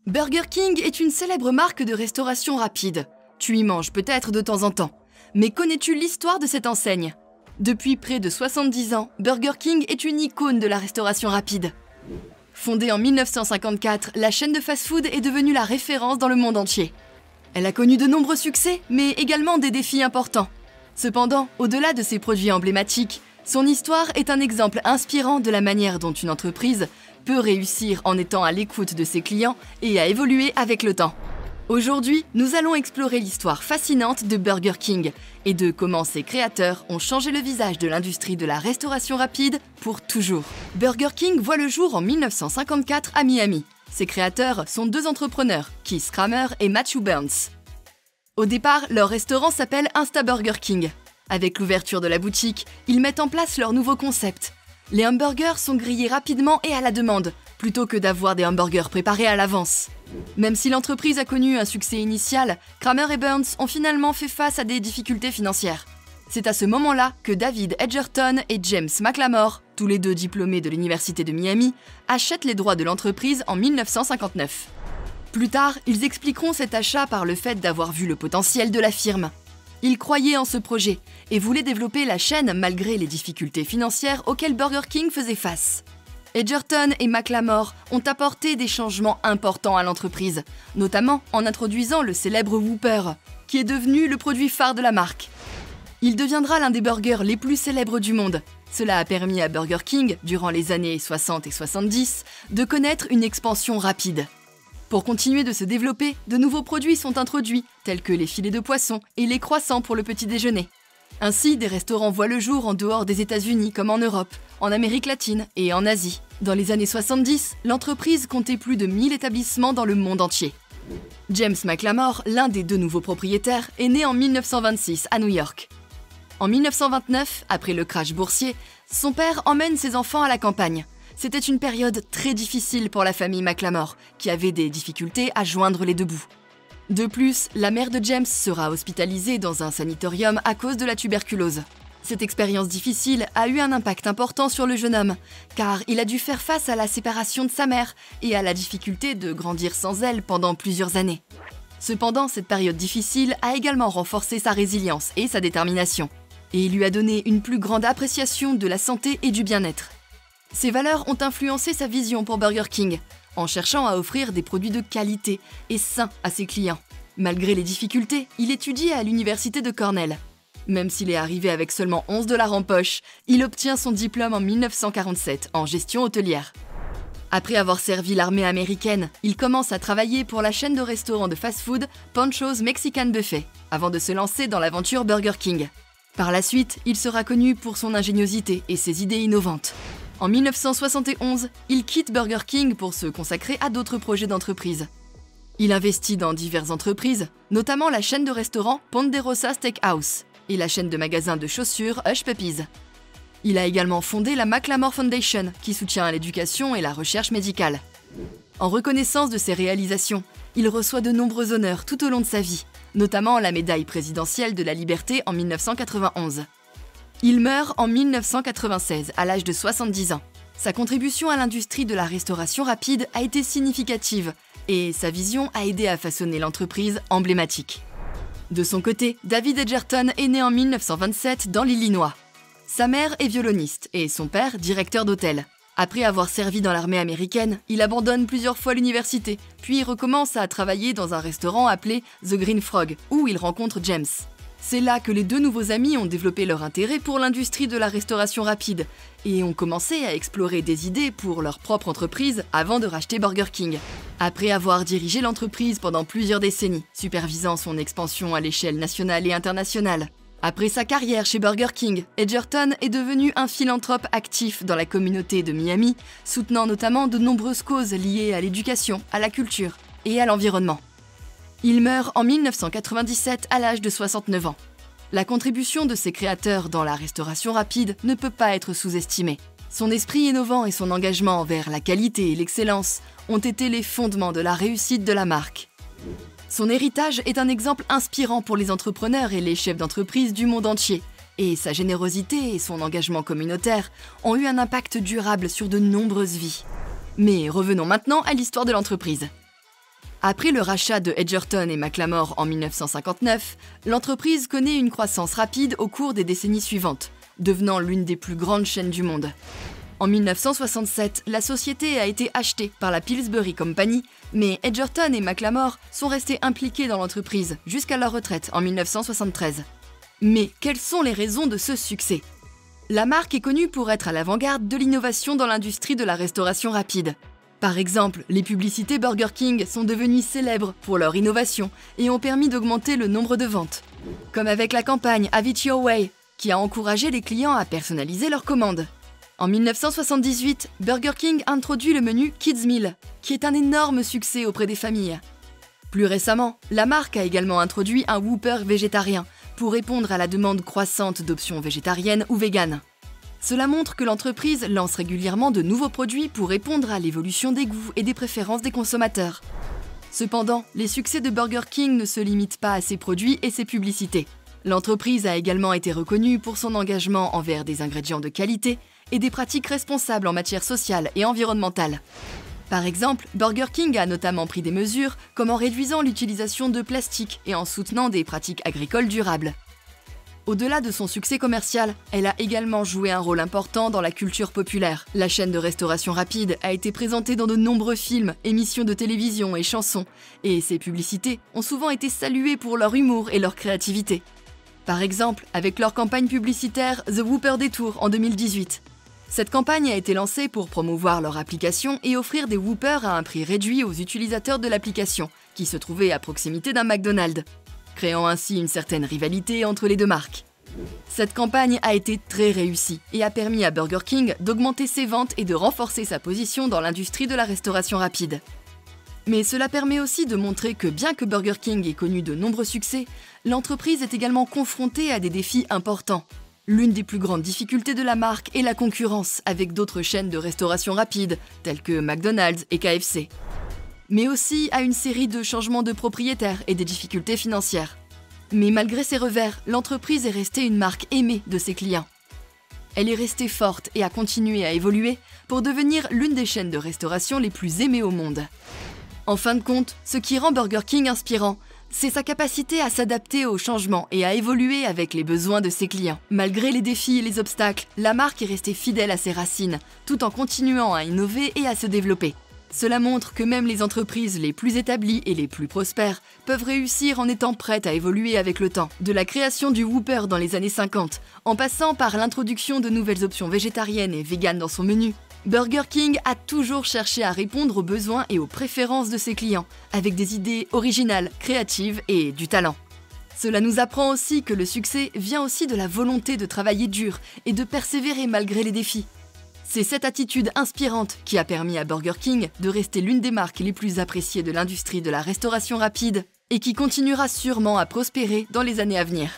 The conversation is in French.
Burger King est une célèbre marque de restauration rapide. Tu y manges peut-être de temps en temps. Mais connais-tu l'histoire de cette enseigne? Depuis près de 70 ans, Burger King est une icône de la restauration rapide. Fondée en 1954, la chaîne de fast-food est devenue la référence dans le monde entier. Elle a connu de nombreux succès, mais également des défis importants. Cependant, au-delà de ses produits emblématiques, son histoire est un exemple inspirant de la manière dont une entreprise peut réussir en étant à l'écoute de ses clients et à évoluer avec le temps. Aujourd'hui, nous allons explorer l'histoire fascinante de Burger King et de comment ses créateurs ont changé le visage de l'industrie de la restauration rapide pour toujours. Burger King voit le jour en 1954 à Miami. Ses créateurs sont deux entrepreneurs, Keith Kramer et Matthew Burns. Au départ, leur restaurant s'appelle Insta Burger King. Avec l'ouverture de la boutique, ils mettent en place leur nouveau concept. Les hamburgers sont grillés rapidement et à la demande, plutôt que d'avoir des hamburgers préparés à l'avance. Même si l'entreprise a connu un succès initial, Kramer et Burns ont finalement fait face à des difficultés financières. C'est à ce moment-là que David Edgerton et James McLamore, tous les deux diplômés de l'université de Miami, achètent les droits de l'entreprise en 1959. Plus tard, ils expliqueront cet achat par le fait d'avoir vu le potentiel de la firme. Ils croyaient en ce projet et voulaient développer la chaîne malgré les difficultés financières auxquelles Burger King faisait face. Edgerton et McLamore ont apporté des changements importants à l'entreprise, notamment en introduisant le célèbre Whopper, qui est devenu le produit phare de la marque. Il deviendra l'un des burgers les plus célèbres du monde. Cela a permis à Burger King, durant les années 60 et 70, de connaître une expansion rapide. Pour continuer de se développer, de nouveaux produits sont introduits, tels que les filets de poisson et les croissants pour le petit déjeuner. Ainsi, des restaurants voient le jour en dehors des États-Unis comme en Europe, en Amérique latine et en Asie. Dans les années 70, l'entreprise comptait plus de 1000 établissements dans le monde entier. James McLamore, l'un des deux nouveaux propriétaires, est né en 1926 à New York. En 1929, après le crash boursier, son père emmène ses enfants à la campagne. C'était une période très difficile pour la famille McLamore, qui avait des difficultés à joindre les deux bouts. De plus, la mère de James sera hospitalisée dans un sanatorium à cause de la tuberculose. Cette expérience difficile a eu un impact important sur le jeune homme, car il a dû faire face à la séparation de sa mère et à la difficulté de grandir sans elle pendant plusieurs années. Cependant, cette période difficile a également renforcé sa résilience et sa détermination, et il lui a donné une plus grande appréciation de la santé et du bien-être. Ces valeurs ont influencé sa vision pour Burger King, en cherchant à offrir des produits de qualité et sains à ses clients. Malgré les difficultés, il étudie à l'université de Cornell. Même s'il est arrivé avec seulement 11 $ en poche, il obtient son diplôme en 1947 en gestion hôtelière. Après avoir servi l'armée américaine, il commence à travailler pour la chaîne de restaurants de fast-food Pancho's Mexican Buffet, avant de se lancer dans l'aventure Burger King. Par la suite, il sera connu pour son ingéniosité et ses idées innovantes. En 1971, il quitte Burger King pour se consacrer à d'autres projets d'entreprise. Il investit dans diverses entreprises, notamment la chaîne de restaurants Ponderosa Steakhouse et la chaîne de magasins de chaussures Hush Puppies. Il a également fondé la McLamore Foundation, qui soutient l'éducation et la recherche médicale. En reconnaissance de ses réalisations, il reçoit de nombreux honneurs tout au long de sa vie, notamment la médaille présidentielle de la liberté en 1991. Il meurt en 1996, à l'âge de 70 ans. Sa contribution à l'industrie de la restauration rapide a été significative et sa vision a aidé à façonner l'entreprise emblématique. De son côté, David Edgerton est né en 1927 dans l'Illinois. Sa mère est violoniste et son père directeur d'hôtel. Après avoir servi dans l'armée américaine, il abandonne plusieurs fois l'université, puis recommence à travailler dans un restaurant appelé The Green Frog, où il rencontre James. C'est là que les deux nouveaux amis ont développé leur intérêt pour l'industrie de la restauration rapide et ont commencé à explorer des idées pour leur propre entreprise avant de racheter Burger King. Après avoir dirigé l'entreprise pendant plusieurs décennies, supervisant son expansion à l'échelle nationale et internationale. Après sa carrière chez Burger King, Edgerton est devenu un philanthrope actif dans la communauté de Miami, soutenant notamment de nombreuses causes liées à l'éducation, à la culture et à l'environnement. Il meurt en 1997 à l'âge de 69 ans. La contribution de ses créateurs dans la restauration rapide ne peut pas être sous-estimée. Son esprit innovant et son engagement envers la qualité et l'excellence ont été les fondements de la réussite de la marque. Son héritage est un exemple inspirant pour les entrepreneurs et les chefs d'entreprise du monde entier, et sa générosité et son engagement communautaire ont eu un impact durable sur de nombreuses vies. Mais revenons maintenant à l'histoire de l'entreprise. Après le rachat de Edgerton et McLamore en 1959, l'entreprise connaît une croissance rapide au cours des décennies suivantes, devenant l'une des plus grandes chaînes du monde. En 1967, la société a été achetée par la Pillsbury Company, mais Edgerton et McLamore sont restés impliqués dans l'entreprise jusqu'à leur retraite en 1973. Mais quelles sont les raisons de ce succès? La marque est connue pour être à l'avant-garde de l'innovation dans l'industrie de la restauration rapide. Par exemple, les publicités Burger King sont devenues célèbres pour leur innovation et ont permis d'augmenter le nombre de ventes. Comme avec la campagne Have It Your Way, qui a encouragé les clients à personnaliser leurs commandes. En 1978, Burger King introduit le menu Kids Meal, qui est un énorme succès auprès des familles. Plus récemment, la marque a également introduit un Whopper végétarien pour répondre à la demande croissante d'options végétariennes ou véganes. Cela montre que l'entreprise lance régulièrement de nouveaux produits pour répondre à l'évolution des goûts et des préférences des consommateurs. Cependant, les succès de Burger King ne se limitent pas à ses produits et ses publicités. L'entreprise a également été reconnue pour son engagement envers des ingrédients de qualité et des pratiques responsables en matière sociale et environnementale. Par exemple, Burger King a notamment pris des mesures comme en réduisant l'utilisation de plastique et en soutenant des pratiques agricoles durables. Au-delà de son succès commercial, elle a également joué un rôle important dans la culture populaire. La chaîne de restauration rapide a été présentée dans de nombreux films, émissions de télévision et chansons, et ses publicités ont souvent été saluées pour leur humour et leur créativité. Par exemple, avec leur campagne publicitaire The Whopper Detour en 2018. Cette campagne a été lancée pour promouvoir leur application et offrir des Whoppers à un prix réduit aux utilisateurs de l'application, qui se trouvaient à proximité d'un McDonald's, créant ainsi une certaine rivalité entre les deux marques. Cette campagne a été très réussie et a permis à Burger King d'augmenter ses ventes et de renforcer sa position dans l'industrie de la restauration rapide. Mais cela permet aussi de montrer que bien que Burger King ait connu de nombreux succès, l'entreprise est également confrontée à des défis importants. L'une des plus grandes difficultés de la marque est la concurrence avec d'autres chaînes de restauration rapide, telles que McDonald's et KFC. Mais aussi à une série de changements de propriétaires et des difficultés financières. Mais malgré ces revers, l'entreprise est restée une marque aimée de ses clients. Elle est restée forte et a continué à évoluer pour devenir l'une des chaînes de restauration les plus aimées au monde. En fin de compte, ce qui rend Burger King inspirant, c'est sa capacité à s'adapter aux changements et à évoluer avec les besoins de ses clients. Malgré les défis et les obstacles, la marque est restée fidèle à ses racines, tout en continuant à innover et à se développer. Cela montre que même les entreprises les plus établies et les plus prospères peuvent réussir en étant prêtes à évoluer avec le temps. De la création du Whopper dans les années 50, en passant par l'introduction de nouvelles options végétariennes et véganes dans son menu, Burger King a toujours cherché à répondre aux besoins et aux préférences de ses clients, avec des idées originales, créatives et du talent. Cela nous apprend aussi que le succès vient aussi de la volonté de travailler dur et de persévérer malgré les défis. C'est cette attitude inspirante qui a permis à Burger King de rester l'une des marques les plus appréciées de l'industrie de la restauration rapide et qui continuera sûrement à prospérer dans les années à venir.